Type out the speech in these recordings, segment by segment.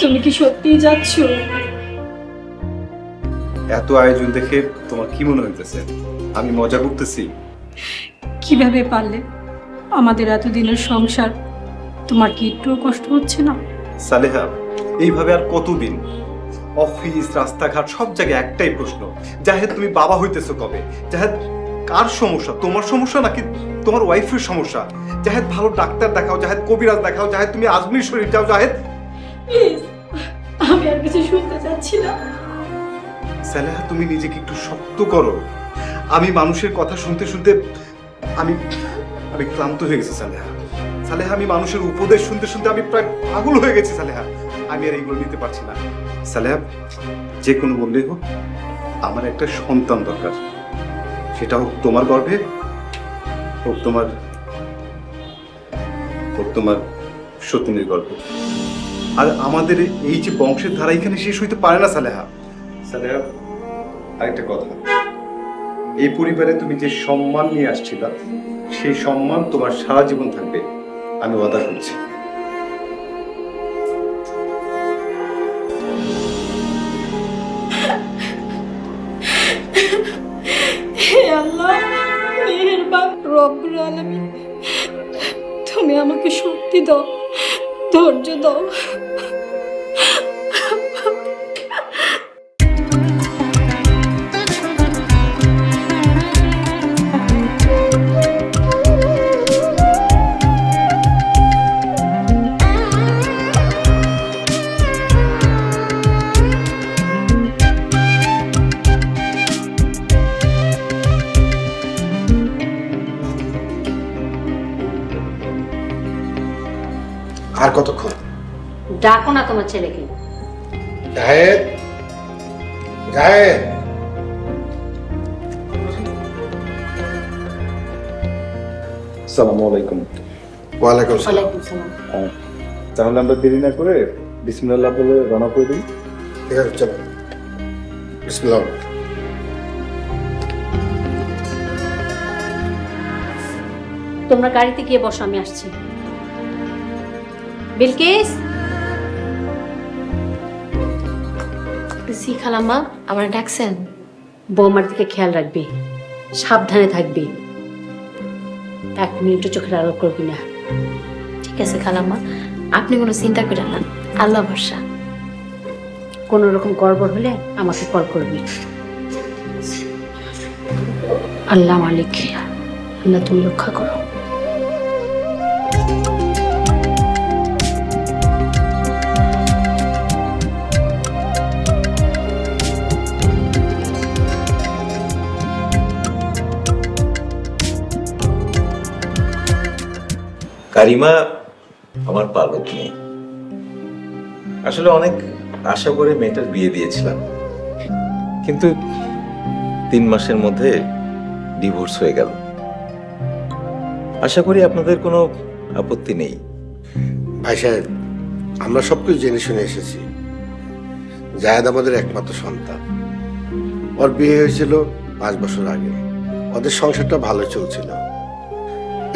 তুমি কি সত্যিই যাচ্ছ? এত আয়োজন দেখে তোমার কি মনে হইতেছে আমি মজা করতেছি? কিভাবে পারলে? আমাদের এতদিনের সংসার, তোমার কি একটুও কষ্ট হচ্ছে না? সালেহা, এইভাবে আর কতদিন? অফিস, রাস্তাঘাট সব জায়গায় একটাই প্রশ্ন, জাহেদ তুমি বাবা হইতেছো কবে? জাহেদ, কার সমস্যা? তোমার সমস্যা নাকি তোমার ওয়াইফের সমস্যা? জাহেদ, ভালো ডাক্তার দেখাও, জাহেদ কবিরাজ দেখাও, জাহেদ তুমি আজমির শরীফ যাও, জাহেদ। প্লিজ, আমি আর কিছু শুনতে চাচ্ছি না। সালেহা, তুমি নিজেকে একটু শক্ত করো। আমি মানুষের কথা শুনতে শুনতে আমি আমি ক্লান্ত হয়ে গেছি সালেহা। সালেহা, আমি মানুষের উপদেশ শুনতে শুনতে আমি প্রায় পাগল হয়ে গেছি সালেহা। আমি আর এইগুলো নিতে পারছি না সালেহা। যে কোনো বললেই হোক, আমার একটা সন্তান দরকার। সেটা হোক তোমার গর্ভে, হোক তোমার সতীনের গর্ভে। আর আমাদের এই যে বংশের ধারা এখানে শেষ হইতে পারে না সালেহা। সালেহা, আরেকটা কথা, এই পরিবারে তুমি যে সম্মান নিয়ে আসছিলা, সেই সম্মান তোমার সারা জীবন থাকবে, আমি ওয়াদা করছি। হে আল্লাহ, মেহেরবান রব্বুল আলামিন, তুমি আমাকে শক্তি দাও, ধৈর্য দাও। আর কতক্ষণ? ডাকো না তোমার ছেলেকে। জাহেদ, জাহেদ। আসসালামু আলাইকুম। ওয়ালাইকুম সালাম। ওয়ালাইকুম সালাম। তাহলে আমরা দেরি না করে বিসমিল্লাহ বলে রওনা করে দিই। ঠিক আছে, চলো। বিসমিল্লাহ। তোমরা গাড়িতে গিয়ে বসো, আমি আসছি। বিলকিস। জি খালাম্মা, আমার ডাকছেন? বৌমার দিকে খেয়াল রাখবি, সাবধানে থাকবি, 1 মিনিটও চোখের আড়াল করবি না। ঠিক আছে খালাম্মা, আপনি কোনো চিন্তা করেন না, আল্লাহ ভরসা। কোনো রকম গড়বড় হলে আমাকে কল করবি। আল্লাহ মালিক, আল্লাহ তুমি রক্ষা করো। কারিমা আমার পালক মেয়ে। আসলে অনেক আশা করে মেয়েটার বিয়ে দিয়েছিলাম, কিন্তু 3 মাসের মধ্যে ডিভোর্স হয়ে গেল। আশা করি আপনাদের কোনো আপত্তি নেই। ভাই সাহেব, আমরা সবকিছু জেনে শুনে এসেছি। জাহেদ আমাদের একমাত্র সন্তান। ওর বিয়ে হয়েছিল 5 বছর আগে। ওদের সংসারটা ভালো চলছিল।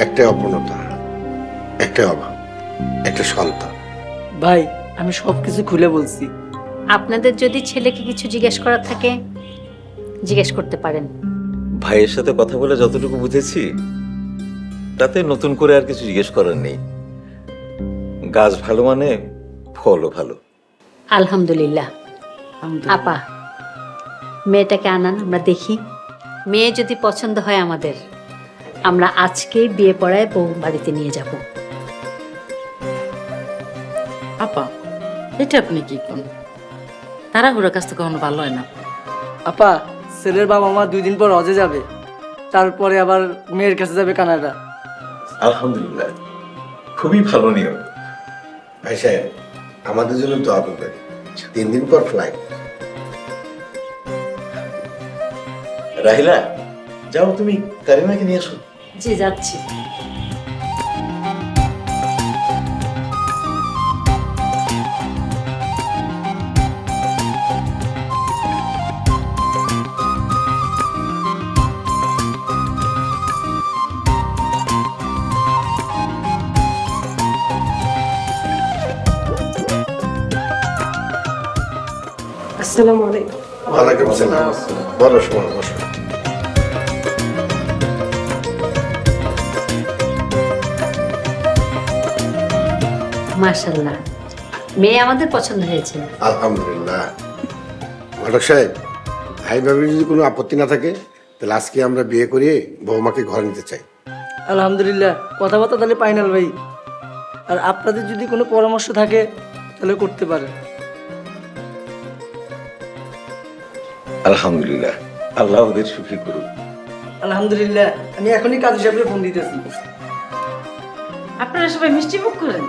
একটাই অপূর্ণতা, একটাই অভাব, একটা সন্তান। ভাই, আমি সবকিছু খুলে বলছি। আপনাদের যদি ছেলেকে কিছু জিজ্ঞেস করার থাকে জিজ্ঞেস করতে পারেন। ভাইয়ের সাথে কথা বলে যতটুকু বুঝেছি, তাতে নতুন করে আর কিছু জিজ্ঞেস করার নেই। গাছ ভালো মানে ফলও ভালো। আলহামদুলিল্লাহ। আপা, মেয়েটাকে আনান, আমরা দেখি। মেয়ে যদি পছন্দ হয় আমাদের, আমরা আজকেই বিয়ে পড়ায় বউ বাড়িতে নিয়ে যাব। আপা, এটা আপনি কি করেন? তাড়াহুড়োর কাছ থেকে কখনো ভালো হয় না। আপা, ছেলের বাবা মা 2 দিন পর হজে যাবে, তারপরে আবার মেয়ের কাছে যাবে কানাডা। আলহামদুলিল্লাহ, খুবই ভালো নিয়ম। ভাই সাহেব, আমাদের জন্য দোয়া করবেন। 3 দিন পর ফ্লাইট। রাহিলা, যাও তুমি কারিমাকে নিয়ে আসো। জি, যাচ্ছি। আসসালামু আলাইকুম। ওয়ালাইকুম আসসালাম। বড় সময় বসো। মাশাল্লাহ, মেয়ে আমাদের পছন্দ হয়েছে। আলহামদুলিল্লাহ। ঘটক সাহেব, ভাই ভাবির যদি কোনো আপত্তি না থাকে তাহলে আজকে আমরা বিয়ে করিয়ে বৌমাকে ঘরে নিতে চাই। আলহামদুলিল্লাহ, কথাবার্তা তাহলে ফাইনাল ভাই। আর আপনাদের যদি কোনো পরামর্শ থাকে তাহলে করতে পারেন। আলহামদুলিল্লাহ, আল্লাহ ওদের সুখী করুক। আলহামদুলিল্লাহ, আমি এখনই কাজী সাহেবকে ফোন দিতেছি। আপনারা সবাই মিষ্টি মুখ করেন।